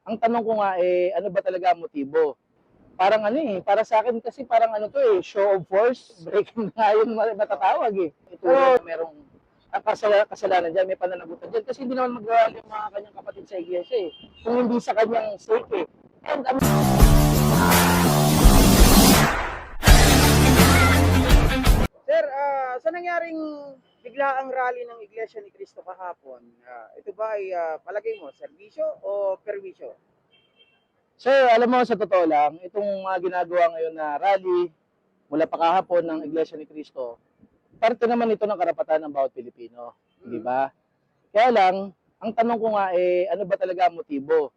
Ang tanong ko nga ano ba talaga ang motibo? Parang ano para sa akin kasi parang ano 'to show of force, breaking nga yun matatawag Ituro na merong kasalanan diyan, may pananagutan diyan kasi hindi naman mag-rally yung mga kanyang kapatid sa iglesia kung hindi sa kanyang sake And Sir, sa nangyaring biglaang rally ng Iglesia ni Cristo kahapon, ito ba ay palagay mo serbisyo o perwisyo? Sir, alam mo sa totoo lang, itong mga ginagawa ngayon na rally mula pa kahapon ng Iglesia ni Cristo, parte naman ito ng karapatan ng bawat Pilipino, di ba? Kaya lang, ang tanong ko nga ano ba talaga ang motibo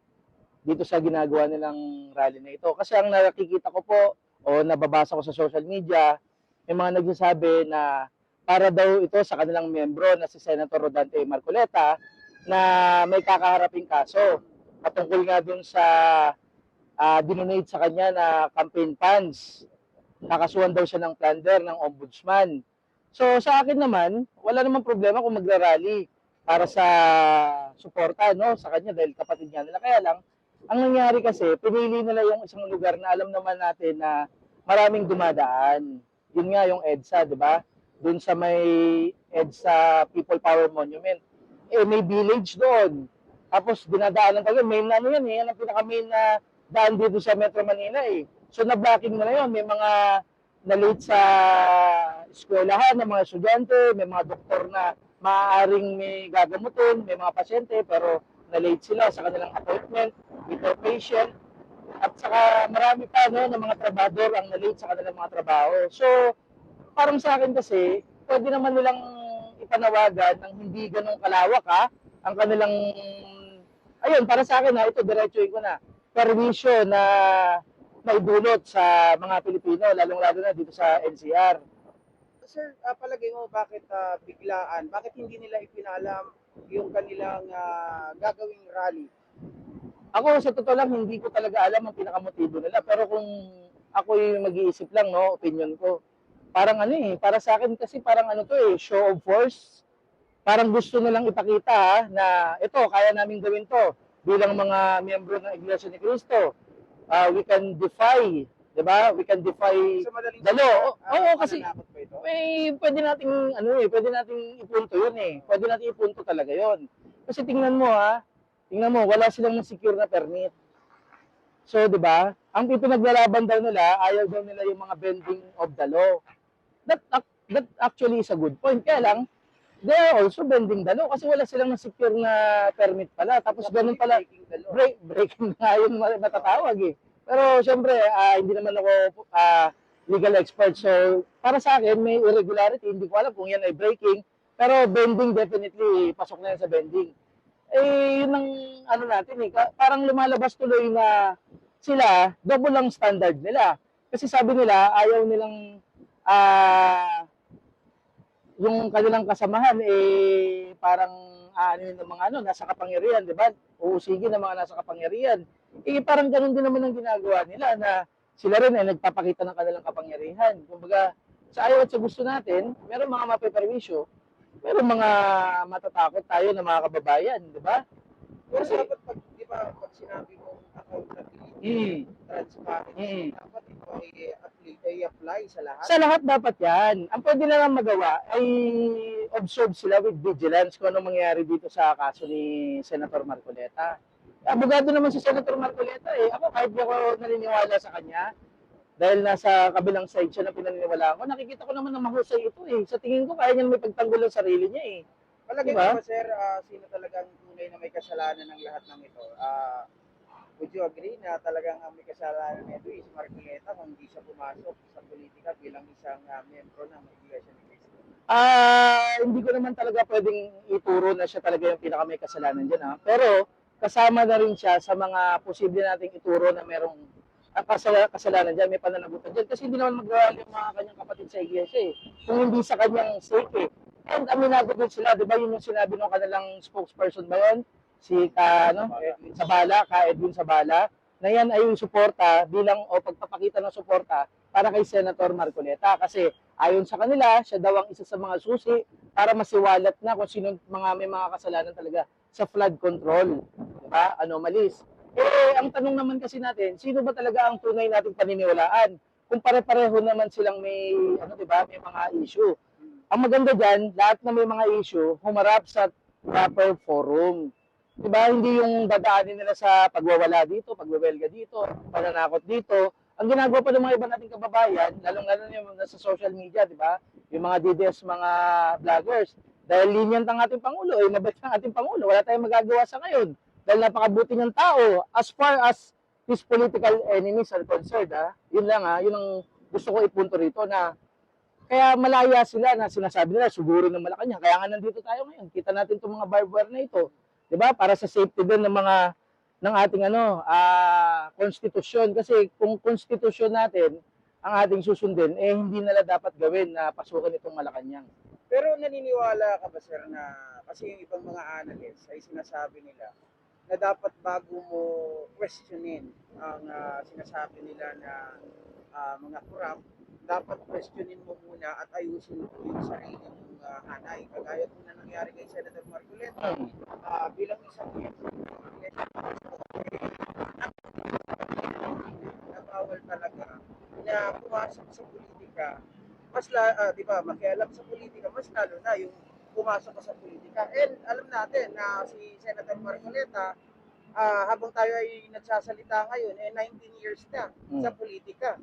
dito sa ginagawa nilang rally na ito? Kasi ang nakikita ko po o nababasa ko sa social media, may mga nagsasabi na para daw ito sa kanilang membro na si Senator Rodante Marcoleta na may kakaharaping kaso patungkol nga dun sa dinonate sa kanya na campaign funds. Nakasuhan daw siya ng plunder ng ombudsman. So sa akin naman, wala namang problema kung magra-rally para sa suporta sa kanya dahil kapatid niya nila. Kaya lang, ang nangyari kasi, pinili nila yung isang lugar na alam naman natin na maraming dumadaan. Yun nga yung EDSA, di ba? Doon sa may EDSA People Power Monument. May village doon. Tapos dinadaanan talaga, main na ano yan yan ang pinaka-main na daan dito sa Metro Manila So na-blocking na yun. May mga na-late sa eskwelahan ng mga estudyante, may mga doktor na maaaring may gagamutin, may mga pasyente, pero na-late sila sa kanilang appointment with their patient. At saka marami pa ng mga trabador ang na-late sa kanilang mga trabaho. So, parang sa akin kasi, pwede naman nilang ipanawagan ng hindi ganun kalawak ang kanilang, ayun, para sa akin ito diretsuhin ko na, perwisyo na maidulot sa mga Pilipino, lalong-lalo na dito sa NCR. Sir, palagay mo bakit biglaan? Bakit hindi nila ipinalam yung kanilang gagawing rally? Ako, sa totoo lang, hindi ko talaga alam ang pinakamotibo nila. Pero kung ako yung mag-iisip lang, opinion ko, parang para sa akin kasi parang show of force. Parang gusto nilang ipakita na ito, kaya namin gawin to bilang mga miyembro ng Iglesia ni Cristo. We can defy, di ba? We can defy the law. Oo, kasi pwede nating pwede nating ipunto yun Pwede nating ipunto talaga yun. Kasi tingnan mo wala silang secure na permit. So, di ba? Ang ipinaglalaban daw nila, ayaw daw nila yung mga bending of the law. That actually is a good point. Kaya lang, they are also bending the law kasi wala silang secure na permit pala. Tapos ganun pala, breaking na yun matatawag Pero syempre, hindi naman ako legal expert. So, para sa akin, may irregularity. Hindi ko alam kung yan ay breaking. Pero bending, definitely, pasok na yan sa bending. Yun ang natin Parang lumalabas tuloy na sila, double lang standard nila. Kasi sabi nila, ayaw nilang yung kanilang kasamahan parang ng mga nasa kapangyarihan, di ba? Uusigin ng mga nasa kapangyarihan. Parang ganun din naman ang ginagawa nila na sila rin ay nagpapakita ng kanilang kapangyarihan. Kumbaga, sa ayaw at sa gusto natin, meron mga mapeperwisyo, meron mga matatakot tayo na mga kababayan, di ba? Pero dapat di ba, pag sinabi mong accountability, transparency, dapat ito ay apply sa lahat? Sa lahat dapat yan. Ang pwede na lang magawa ay observe sila with vigilance kung ano mangyayari dito sa kaso ni Senator Marcoleta. Abogado naman si Senator Marcoleta Ako kahit di ako naniniwala sa kanya, dahil nasa kabilang side siya na pinaniniwalaan ko, nakikita ko naman na mahusay ito Sa tingin ko, kaya niya may pagtanggol ang sarili niya Palagay diba? mo ba, sir, sino talagang tunay na may kasalanan ng lahat ng ito? Would you agree na talagang may kasalanan nito si Marcoleta kung hindi siya pumasok sa politika bilang isang miyembro ng Iglesia ni Cristo? Hindi ko naman talaga pwedeng ituro na siya talaga yung pinaka may kasalanan dyan Pero kasama na rin siya sa mga posible nating ituro na merong kasalanan dyan, may pananagutan dyan. Kasi hindi naman mag-rally yung mga kanyang kapatid sa iglesia Kung hindi sa kanyang sake And aminado din sila, di ba yun yung sinabi ng kanilang spokesperson ba yun? Si Edwin Sabala, na yan ay yung suporta bilang pagpapakita ng suporta para kay Senator Marcoleta. Kasi ayon sa kanila, siya daw ang isa sa mga susi para masiwalat na kung sino may mga kasalanan talaga sa flood control. Diba? Anomalies. Ang tanong naman kasi natin, sino ba talaga ang tunay nating paniniwalaan? Kung pare-pareho naman silang may, ano, di ba, may mga issue. Ang maganda dyan, lahat na may mga issue, humarap sa proper forum. Di ba? Hindi yung dadaanin nila sa pagwawala dito, pagwawelga dito, pananakot dito. Ang ginagawa pa ng mga iba nating kababayan, lalong-lalo na yung nasa social media, di ba? Yung mga DDS, mga vloggers. Dahil lenient ang ating Pangulo, mabait ang ating Pangulo, wala tayong magagawa sa ngayon. Dahil napakabuti niyang tao, as far as his political enemies are concerned, yun lang, yun ang gusto ko ipunto rito na kaya malaya sila na sinasabi nila, siguro ng Malacanang. Kaya nga nandito tayo ngayon. Kita natin itong mga barbed wire na ito. 'Di ba? Para sa safety din ng mga ng ating konstitusyon. Kasi kung konstitusyon natin ang ating susundin, hindi nila dapat gawin na pasukan itong Malacanang. Pero naniniwala ka ba, sir, na kasi yung ibang mga analysts ay sinasabi nila na dapat bago mo questionin ang sinasabi nila na mga corrupt, dapat questionin mo muna at ayusin mo yung sarili mong hanay. Kagaya po na nangyari kay Senator Marcoleta, bilang isang na bawal talaga na pumasok sa politika, di ba, makialam sa politika, mas lalo na yung pumasok ka sa politika. And alam natin na si Senator Marcoleta, habang tayo ay nagsasalita ngayon, 19 years na sa politika.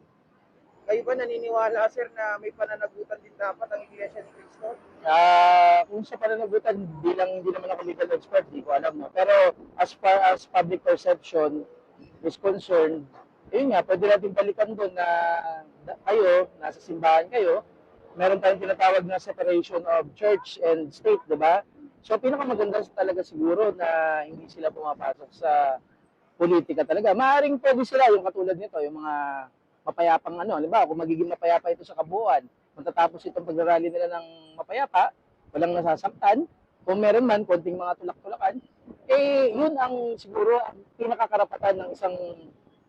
Kayo ba naniniwala, sir, na may pananagutan din dapat ang Iglesia ni Cristo? Kung sa pananagutan, hindi naman ako legal expert, di ko alam. No? Pero as far as public perception is concerned, yun nga, pwede natin balikan doon na kayo, nasa simbahan kayo, meron tayong tinatawag na separation of church and state, di ba? So, pinakamaganda talaga siguro na hindi sila pumapasok sa politika talaga. Maaring pwede sila, yung katulad nito, yung mga mapayapang halimbawa, kung magiging mapayapa ito sa kabuuan, matatapos itong pagrarally nila ng mapayapa, walang nasasaktan, kung meron man, konting mga tulak-tulakan, yun ang siguro ang pinakakarapatan ng isang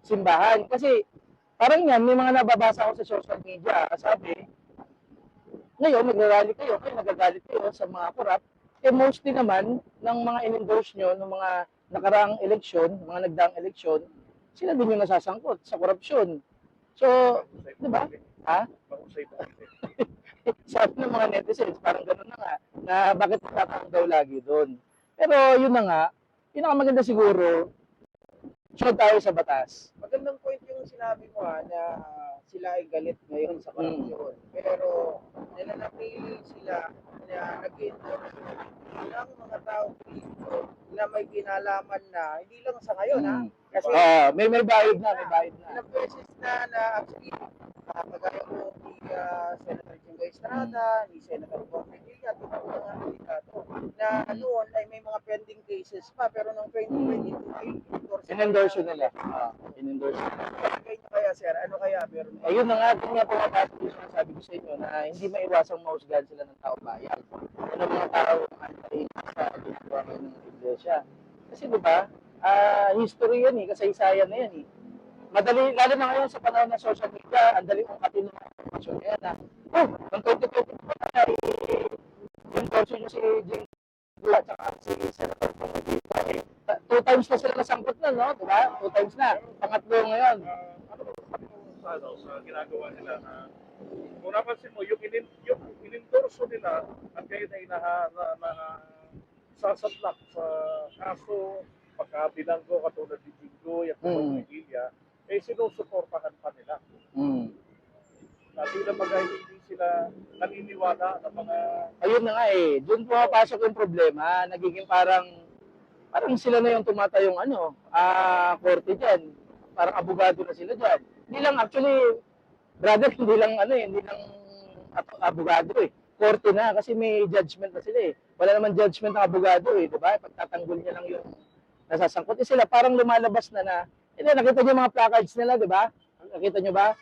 simbahan. Kasi, parang yan, may mga nababasa ako sa social media, sabi, ngayon, magrarally kayo nagagalit kayo sa mga korap, mostly naman, ng mga in-endorse nyo, ng mga nakaraang eleksyon, mga nagdaang eleksyon, sila din yung nasasangkot sa korupsyon. So, di ba? Sabi ng mga netizens, parang gano'n na nga, na bakit tatang daw lagi doon. Pero yun na nga, pinakamaganda siguro, sunod tayo sa batas. Magandang point yung sinabi mo na sila ay galit ngayon sa korupsyon. Pero nananatili sila na nag-endorse ng mga tao dito na may kinalaman na, hindi lang sa ngayon kasi may bayad na. Ilang beses na actually, kagaya ko ni Senator Jingo Estrada, ni Senator Bong Revilla, at mga kandidato na noon ay may mga pending cases pa, pero noong 2022 ay in-endorse nila. In-endorse nila. Kaya sir, ano kaya meron? Ayun na nga, din nga pumapasok yung sinasabi ko sa inyo na hindi maiwasang mahusgahan sila ng tao bayan. Ano mga tao ang antayin sa ginagawa ng iglesia. Kasi diba, history yan kasaysayan na yan Madali, lalo na ngayon sa panahon ng social media, ang dali kong katino ng informasyon yan ng 2024 na yung torso nyo si Jing at saka si Senator Pangudita 2 times na sila nasangkot na, no? Diba? 2 times na. Pangatlo ngayon. Sa ginagawa nila na kung napansin mo, yung in-endorso nila at kayo na sasadlak sa kaso pagkabilanggo katulad ni Jingoy at Pagkakilya, sinusuportahan pa nila. Na bilang hindi sila naniniwala ng mga... Ayun na nga doon pumapasok yung problema, nagiging parang sila na yung tumatayong korte dyan. Parang abogado na sila dyan. Hindi lang actually, brother, hindi lang abogado Korte na kasi may judgment na sila Wala naman judgment ng abogado di ba? Pagtatanggol niya lang yung nasasangkot. Sila parang lumalabas na nakita niyo mga placards nila, di ba? Nakita niyo ba?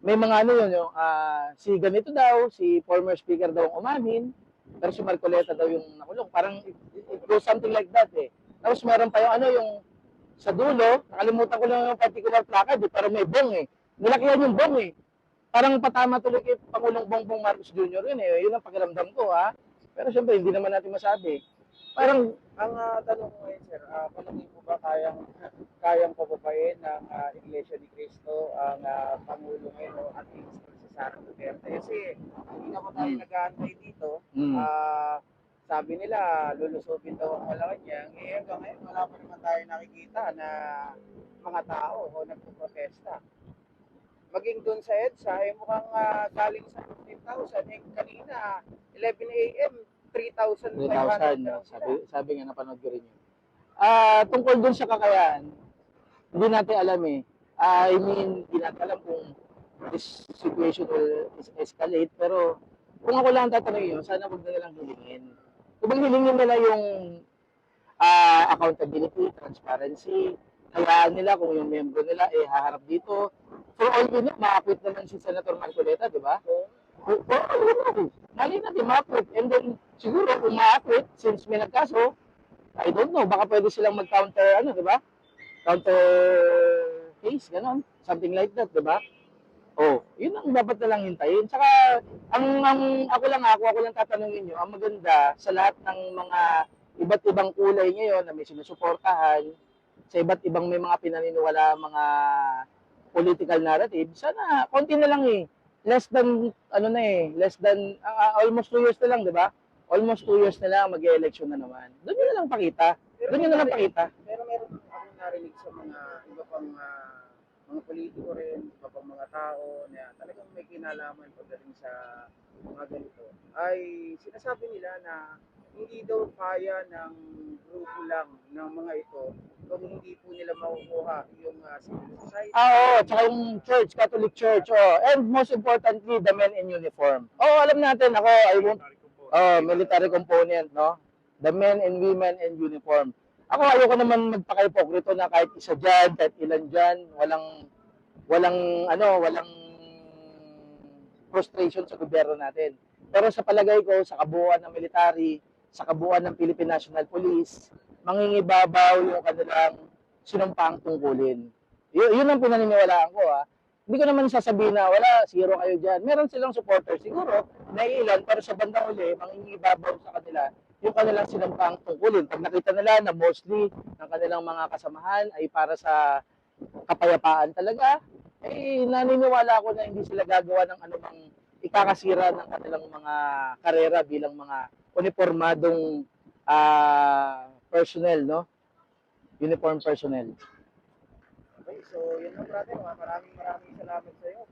May mga si ganito daw, si former speaker daw ang umamin, pero si Marcoleta daw yung nakulong. Parang it goes something like that Tapos meron pa yung sa dulo, nakalimutan ko lang yung particular placard pero may bong Nilakihan yung bong Parang patama tuloy kay Pangulong Bongbong Marcos Jr. Yun ang pakiramdam ko Pero syempre hindi naman natin masabi. Parang, Ang tanong ko ngayon, sir, palagay mo ba kayang pababain ng Iglesia ni Cristo ang Pangulo ngayon o at least si Sara Duterte? Kasi hindi na pa tayo nag-aantay dito. mm, Sabi nila, lulusubin daw ang Malacanang. Hanggang ngayon, wala pa naman tayo nakikita na mga tao o nagpo-protesta. Maging doon sa EDSA, mukhang galing sa 15,000. Kanina, 11 a.m., 3,500 3,000, na no? lang sila. Sabi nga, napanood ko rin yun. Tungkol dun sa kakayahan, hindi natin alam eh. I mean, hindi natin alam kung this situation will escalate, pero kung ako lang tatanungin yun, sana huwag na nilang hilingin. Kung hilingin nila yung accountability, transparency, hayaan nila kung yung membro nila haharap dito. For all we know, ma-acquit naman si Senator Marcoleta, di ba? For all we know, mali natin ma-acquit. And then, siguro kung ma-acquit, since may nagkaso, I don't know, baka pwede silang mag-counter, di ba? Counter case, ganon. Something like that, di ba? Oh, yun ang dapat na lang hintayin. Tsaka, ako lang tatanungin nyo, ang maganda sa lahat ng mga iba't ibang kulay ngayon na may sinusuportahan, sa iba't ibang may mga pinaniniwala, mga political narrative, sana, konti na lang eh. Less than, almost 2 years na lang, di ba? Almost 2 years na lang, mag-election na naman. Doon nyo na lang pakita. Doon nyo na lang pakita. Pero meron akong narinig sa mga iba pang mga politiko rin, iba pang mga tao na talagang may kinalaman pagdating sa mga ganito, ay sinasabi nila na hindi daw kaya ng grupo lang ng mga ito kung hindi po nila makukuha yung civil society. Oo, tsaka yung church, Catholic Church. Oh. And most importantly, the men in uniform. Alam natin, military component, no? The men and women in uniform. Ako, ayoko naman magpaka-hipokrito na kahit isa dyan, kahit ilan dyan, walang frustration sa gobyerno natin. Pero sa palagay ko, sa kabuuan ng military, sa kabuuan ng Philippine National Police, mangingibabaw yung kanilang sinumpang tungkulin. Yun ang pinaniniwalaan ko. Hindi ko naman sasabihin na wala, zero kayo dyan. Meron silang supporters, siguro, naiilan, pero sa bandang uli, mangingibabaw sa kanila yung kanilang sinumpang tungkulin. Pag nakita nila na mostly ng kanilang mga kasamahan ay para sa kapayapaan talaga, naniniwala ako na hindi sila gagawa ng anumang ikakasira ng kanilang mga karera bilang mga uniformadong personnel, no? Uniform personnel. Okay, so yun lang brother. Maraming salamat sa iyo.